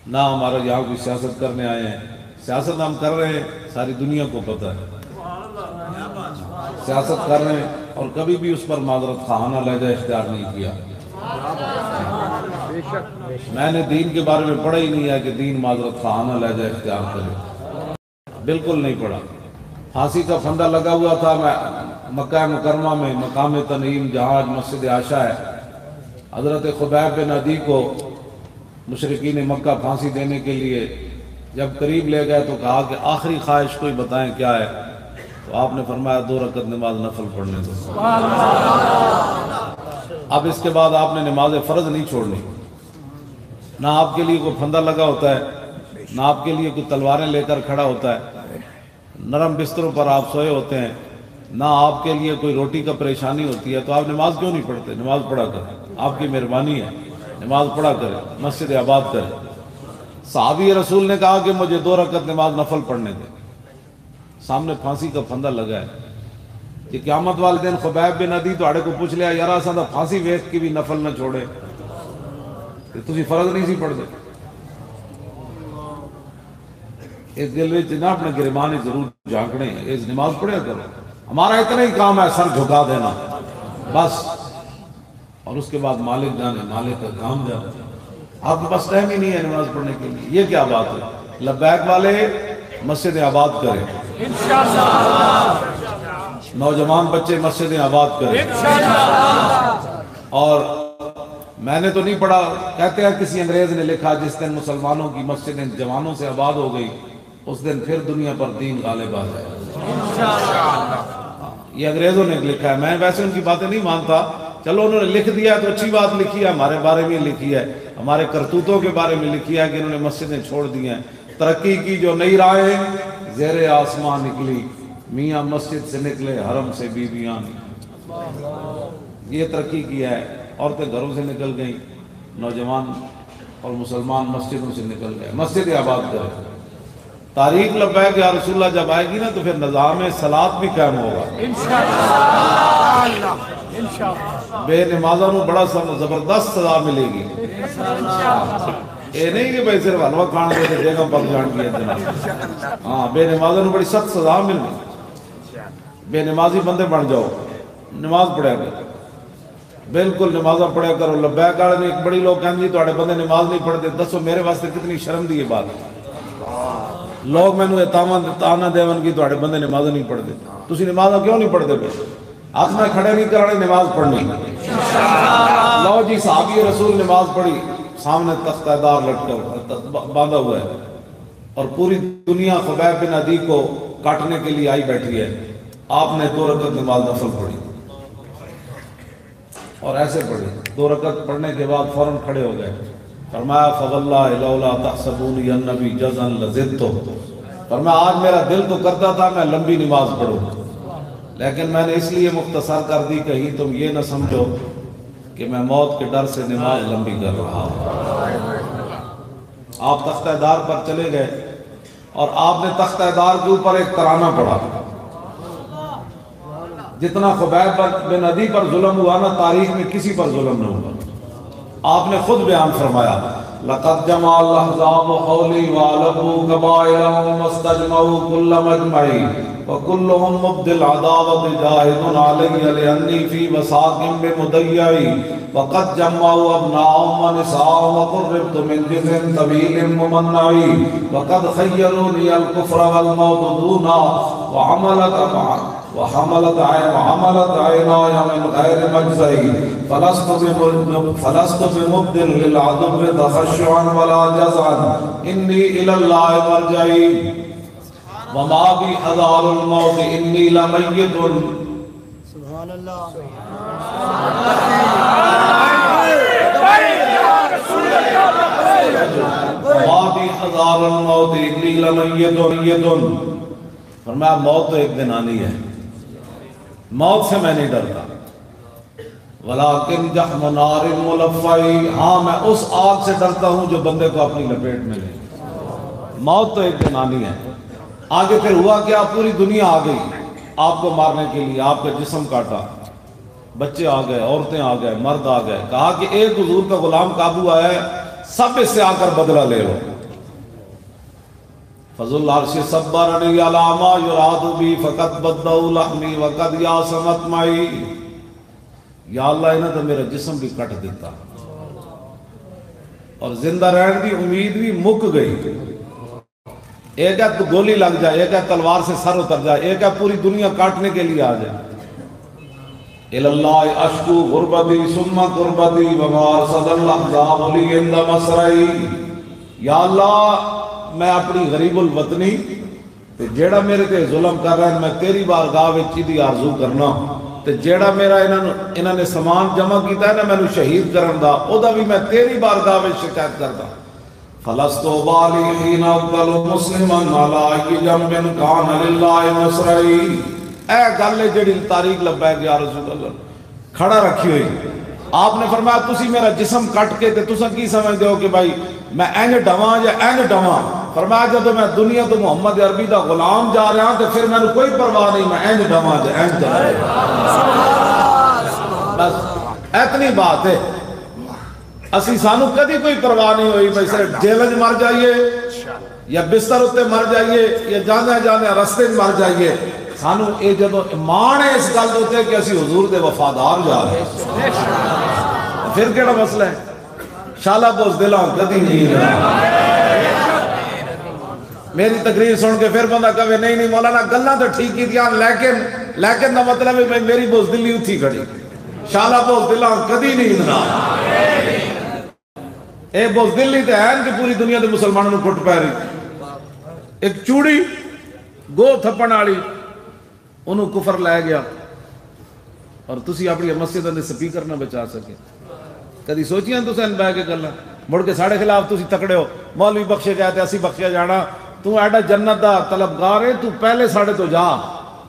نہ ہمارا یہاں کوئی سیاست کرنے آئے ہیں. سیاست ہم کر رہے ہیں، ساری دنیا کو پتہ ہے سیاست کر رہے ہیں، اور کبھی بھی اس پر معذرت خواہانہ لہجہ اختیار نہیں کیا. میں نے دین کے بارے میں پڑھا ہی نہیں ہے کہ دین معذرت خواہانہ لہجہ اختیار کرے، بالکل نہیں پڑھا. پھانسی کا پھندا لگا ہوا تھا میں مکہ مکرمہ میں، مقام تنعیم جہاں آج مسجد عائشہ ہے. حضرت خبیب بن عدی کو مشرکین مکہ پھانسی دینے کے لیے جب قریب لے گئے تو کہا کہ آخری خواہش کوئی بتائیں کیا ہے. تو آپ نے فرمایا 2 رکعت نماز نفل پڑھنے دو. اب اس کے بعد آپ نے نماز فرض نہیں چھوڑنی. نہ آپ کے لیے کوئی پھندا لگا ہوتا ہے، نہ آپ کے لیے کوئی تلواریں لے کر کھڑا ہوتا ہے. نرم بستروں پر آپ سوئے ہوتے ہیں، نہ آپ کے لیے کوئی روٹی کا پریشانی ہوتی ہے. تو آپ نماز کیوں نہیں پڑھتے؟ نماز پڑھا کریں، آپ کی مہربانی ہے، نماز پڑھا کریں، مسجد آباد کریں. صحابی رسول نے کہا کہ مجھے 2 رکعت نماز نفل پڑھنے دیں. سامنے پھانسی کا پھندا لگا ہے کہ قیامت والے دن خبیب بن عدی تو کو پوچھ لیا یار اساں دا پھانسی ویکھ کے بھی نفل نہ چھوڑے کہ تسی فرض نہیں سی پڑھ دے. اس دل میں نہ اپنے گریبان ضرور جھانکنے اس نماز پڑھیا کرو. ہمارا اتنا ہی کام ہے سر جھکا دینا بس، اور اس کے بعد مالک جانے، مالک کا کام جانے. آپ کے پاس ٹائم ہی نہیں ہے نماز پڑھنے کے لیے. یہ کیا بات ہے؟ لبیک والے مسجد آباد کریں، نوجوان بچے مسجد آباد کریں. اور میں نے تو نہیں پڑھا، کہتے ہیں کسی انگریز نے لکھا جس دن مسلمانوں کی مسجدیں جوانوں سے آباد ہو گئی اس دن پھر دنیا پر دین غالب آ جائے. یہ انگریزوں نے لکھا ہے. میں ویسے ان کی باتیں نہیں مانتا، چلو انہوں نے لکھ دیا تو اچھی بات لکھی ہے، ہمارے بارے میں لکھی ہے، ہمارے کرتوتوں کے بارے میں لکھی ہے کہ انہوں نے مسجدیں چھوڑ دی ہیں. ترقی کی جو نئی راہیں زیر آسمان نکلی، میاں مسجد سے نکلے حرم سے بیویاں. یہ ترقی کی ہے. عورتیں گھروں سے نکل گئیں، نوجوان اور مسلمان مسجدوں سے نکل گئے. مسجد آباد کرے. تاریخ لبیک یا رسول اللہ جب آئے گی نا تو پھر نظام صلاۃ بھی قائم ہوگا انشاءاللہ. بے نمازوں کو بڑا زبردست سزا ملے گی. یہ نہیں کہ بھائی صرف حلوہ کھانا دے دے گا پک جان کی جناب. ہاں بے نمازوں کو بڑی سخت سزا مل گی. بے نمازی بندے بن جاؤ، نماز پڑھیا کرو، بالکل نمازاں پڑھیا کرو. لبیک والے نے ایک بڑی لوگ کہیں جی تواڈے بندے نماز نہیں پڑھتے. دسو میرے واسطے کتنی شرم دی یہ بات ہے. لوگ مینوں تانا دیون کی تواڈے بندے نماز نہیں پڑھتے. تسی نمازاں کیوں نہیں پڑھتے پے؟ ہاتھ میں کھڑے نہیں کرانے، نماز پڑھنی. لو جی صحابی رسول نماز پڑھی، سامنے تختہ دار لٹکا باندھا ہوا ہے اور پوری دنیا خبیب بن عدی کو کاٹنے کے لیے آئی بیٹھی ہے. آپ نے 2 رکعت نماز نفل پڑھی اور ایسے پڑھی. 2 رکعت پڑھنے کے بعد فوراً کھڑے ہو گئے. فرمایا فواللہ لولا تحسبونی النبی جزا لزدت. فرمایا آج میرا دل تو کرتا تھا میں لمبی نماز پڑھوں، لیکن میں نے اس لیے مختصر کر دی کہیں تم یہ نہ سمجھو کہ میں موت کے ڈر سے نماز لمبی کر رہا ہوں. آپ تختہ دار پر چلے گئے اور آپ نے تختہ دار کے اوپر ایک ترانہ پڑھا. جتنا خبیب بن عدی پر ظلم ہوا نا تاریخ میں کسی پر ظلم نہ ہوا. آپ نے خود بیان فرمایا لقد جمع الاحزاب قولی وعلبوا قبائلهم واستجمعوا كل مجمعی وكلهم مبدل عداوت جاہد علی لأنی فی وساق بمدیعی وقد جمعوا ابناءهم ونساءهم وقربت من جزء طویل ممنعی وقد خیرونی الکفر والموت دونا وحملت عینای من غیر مجزئی فلست بمبدل للعدو تخشعا ولا جزعا انی الاللہ مرجعی وما بی حذار الموت انی لمیت. سبحان اللہ. وما بی حذار الموت انی لمیت. فرمایا موت تو ایک دن آنی ہے، موت سے میں نہیں ڈرتا. ولیکن جحم نار ملفعی، ہاں میں اس آگ سے ڈرتا ہوں جو بندے کو اپنی لپیٹ میں لے. موت تو ایک دن آنی ہے. آگے پھر ہوا کیا؟ پوری دنیا آ گئی آپ کو مارنے کے لیے. آپ کا جسم کاٹا، بچے آ گئے، عورتیں آ گئے، مرد آ گئے. کہا کہ ایک حضور کا غلام قابو آیا ہے، سب اس سے آ کر بدلہ لے لو. فضل العرش صبرنی علی ما یراد بی فقد بدعوا لحمی وقد یاسمت معی. یا اللہ انہاں تو میرا جسم بھی کٹ دیتا اور زندہ رہن کی امید بھی مک گئی. ایک ہے تو گولی لگ جائے، ایک ہے تلوار سے سر اتر جائے، ایک ہے پوری دنیا کاٹنے کے لیے آ جائے. الاللہ اشکو غربتی ثم قربتی وما ارصد الاحزاب لی عند مسرعی. یا اللہ میں اپنی غریب الوطنی تے جیڑا میرے تے ظلم کر رہا ہے میں تیری بارگاہ وچ دی آرزو کرنا تے جیڑا میرا انہاں نے سامان جمع کیتا ہے نا مینوں شہید کرن دا او دا بھی میں تیری بارگاہ وچ شکایت کردا. فلست بالی حین اقتل مسلما علی ای جنب کان للہ مسرعی. اے گل ہے جڑی تاریخ لبیک یا رسول اللہ کھڑا رکھی ہوئی. آپ نے فرمایا تسی میرا جسم کٹ کے تے تساں کی سمجھدے ہو کہ بھائی میں اینج ڈواں یا اینج ڈواں. فرمایا جب میں دنیا تو محمد عربی دا غلام جا رہا ہوں تو پھر میں نے کوئی پرواہ نہیں، میں اینج ڈواں یا اینج جا رہا. بس اتنی بات ہے. اسی سانو کدی کوئی پرواہ نہیں ہوئی بھائی صرف جیلج مر جائیے یا بستر اتے مر جائیے یا جانے جانے رستے مر جائیے. سانو اے جدو ایمان ہے اس گل ہوتے کہ اسی حضور دے وفادار جا رہے ہیں. پھر کیڑا مسئلہ ہے؟ شالا بوز دلاں کدی نہیں رہا. میری تقریر سن کے پھر بندہ کہے نہیں مولانا گلاں تو ٹھیک کی دیاں لیکن دا مطلب ہے میری بوز دلی اتھی کھڑی. شالا بوز دلاں کدی نہیں رہا. اے بوز دلی تے ہیں کہ پوری دنیا دے مسلمانوں کو کٹ پہ رہی. ایک چوڑی گو تھپن والی انہوں کفر لے گیا اور تسی اپنی مسجد اندر سپیکر نہ بچا سکے. کدی سوچیاں تو سین بہ کے گلاں مڑ کے ساڑے خلاف تسی تکڑے ہو مولوی بخشے گئے تے اسی بخشیا جانا تو ایڈا جنت دا طلبگار ہے تو پہلے ساڑے تو جا.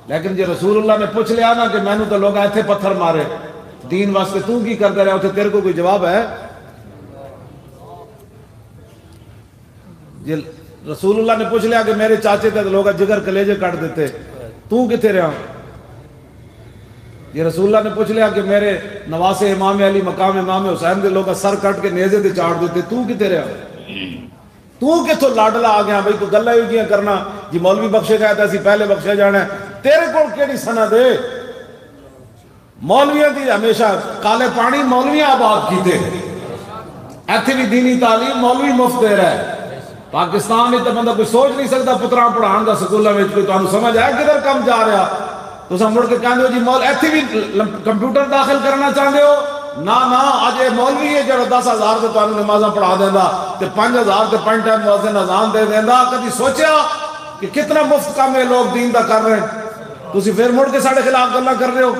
لیکن جی رسول اللہ نے پوچھ لیا نا کہ میں نے تو لوگ ایتھے پتھر مارے دین واسطے تو کی کرتے رہے تیرے کو کوئی جواب ہے؟ جی رسول اللہ نے پوچھ لیا کہ میرے چاچے تے لوگ جگر کلیجے کٹ دیتے تو کتے رہا. یہ رسول اللہ نے پوچھ لیا کہ میرے نواسے امام علی مقام امام حسین دے لوگ سر کٹ کے نیزے دے چاڑ دیتے تو کتے رہا. تو کتوں لاڈلا آ گیا بھائی تو گلہ ہی کیا کرنا جی مولوی بخشے گیا تھا اسی پہلے بخشے جانا ہے. تیرے کو کیڑی سنا دے مولویاں دی ہمیشہ کالے پانی مولویاں آباد کی تھے. ایتھے بھی دینی تعلیم مولوی مفت دے رہا ہے. پاکستان میں تو بندہ کوئی سوچ نہیں سکتا پتراں پڑھان دا سکولہ میں کوئی تو سمجھ آیا کدھر کم جا رہا. تو سب مڑ کے کہنے ہو جی مول ایتھے بھی کمپیوٹر داخل کرنا چاہتے ہو نا آج یہ مولوی ہے جو 10,000 سے تو نمازاں پڑھا دینا تے 5,000 تے 5 ٹائم مؤذن اذان دے دینا. کبھی سوچیا کہ کتنا مفت کام ہے لوگ دین دا کر رہے ہیں تسی پھر مڑ کے ساڑے خلاف گلاں کر رہے ہو.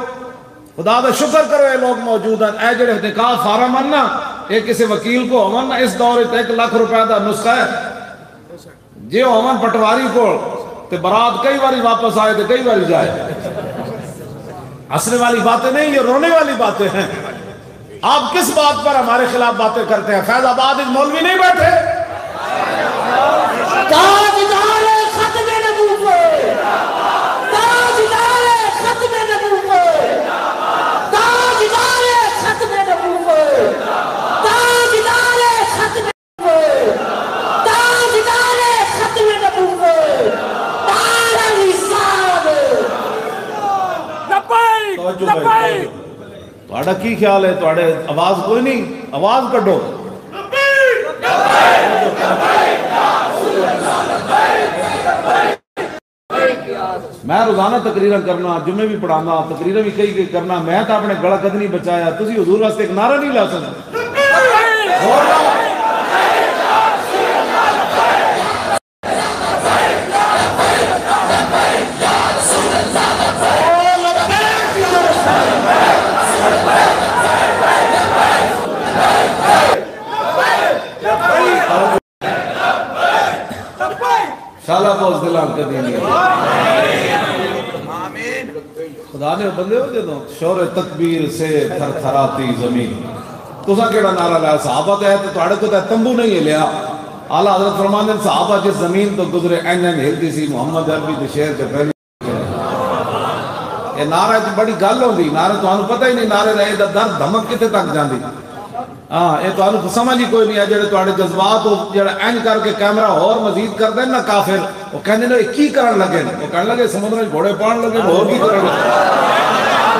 خدا دا شکر کرو یہ لوگ موجود ہیں. اے جڑے نکاح فارم ہیں نا یہ کسی وکیل کو ہون نا اس دور 1 لاکھ روپے دا نسخہ ہے جی ہون پٹواری کو تے برات کئی باری واپس آئے تے کئی باری جائے. ہنسنے والی باتیں نہیں یہ رونے والی باتیں ہیں. آپ کس بات پر ہمارے خلاف باتیں کرتے ہیں؟ فیض آباد ایک مولوی نہیں بیٹھے تاجدار ختم نبوت تاجدار ختم نبوت تاجدار ختم نبوت تاجدار ختم نبوت تاجدار ختم نبوت تارا حساب. لبیک تھوڑا کی خیال ہے؟ تھوڑے آواز کوئی نہیں آواز کڈو. میں روزانہ تقریریں کرنا جمعے بھی پڑھانا تقریریں بھی کئی کرنا میں تو اپنے گلا کد نہیں بچایا. تسی حضور واسطے ایک نعرہ نہیں لا سکتے. شالا بوز دلان کدی نہیں. خدا نے بندے ہو جدوں شور تکبیر سے تھر تھراتی زمین. تساں کیڑا نعرہ لایا؟ صحابہ تے تے تواڈے کو تے تمبو نہیں لیا. اعلی حضرت فرماندے ہیں صحابہ جس زمین تو گزرے این ہلدی سی محمد عربی دے شعر تے پہلی. یہ نعرہ بڑی گل ہوندی. نعرہ تانوں پتہ ہی نہیں نعرے دا درد دھمک کتے تک جاندی. ہاں یہ تو سمجھ ہی کوئی نہیں ہے جڑے تواڈے جذبات جڑا اینج کر کے کیمرہ اور مزید کر دین نا کافر وہ کہندے نے کی کرن لگے وہ کہن لگے سمندر وچ گھوڑے پان لگے ہور کی کرن لگے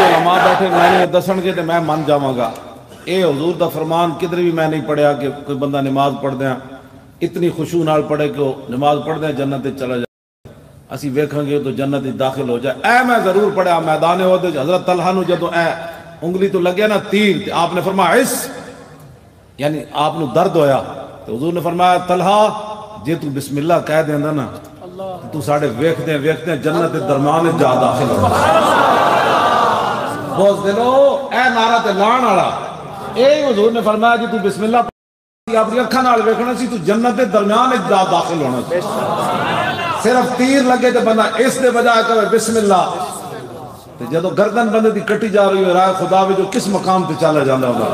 علماء بیٹھے میں نے دسن کے تو میں من جاواں گا اے حضور دا فرمان کدھر بھی میں نہیں پڑھیا کہ کوئی بندہ نماز پڑھ دیا اتنی خشوع نال پڑھے کہ وہ نماز پڑھ دیا جنت چلا جائے اسی ویکھاں گے تو جنت داخل ہو جائے اے میں ضرور پڑھیا میدان عہد حضرت طلحہ نو جدوں اے انگلی تو لگیا نا تیر آپ نے فرمایا اس یعنی آپ نو درد ہویا تو حضور نے فرمایا طلحہ جے تو بسم اللہ کہہ دیندا نا تو ساڑے ویکھدے جنت درمیان جا داخل ہو بوز دلو اے نعرہ تے لان والا اے حضور نے فرمایا جی تو بسم اللہ اپنی اکھاں نال ویکھنا سی تو جنت دے درمیان جا داخل ہونا سی صرف تیر لگے تے بندہ اس دے بجائے کہے بسم اللہ تے جدو گردن بندے دی کٹی جا رہی ہے رائے خدا بھی جو کس مقام تے چلا جاندا ہوگا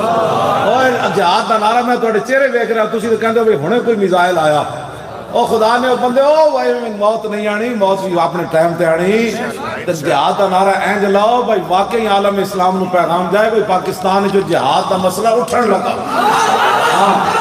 اوے جہاد دا نعرہ میں تواڈے چہرے ویکھ رہا تسی تے کہندے ہو ہنے کوئی میزائل آیا او خدا نے او بندے او بھائی موت نہیں آنی موت بھی اپنے ٹائم تے آنی تے جہاد دا نعرہ اینج لاؤ بھائی واقعی عالم اسلام نو پیغام جائے کوئی پاکستان جو جہاد دا مسئلہ اٹھن لگا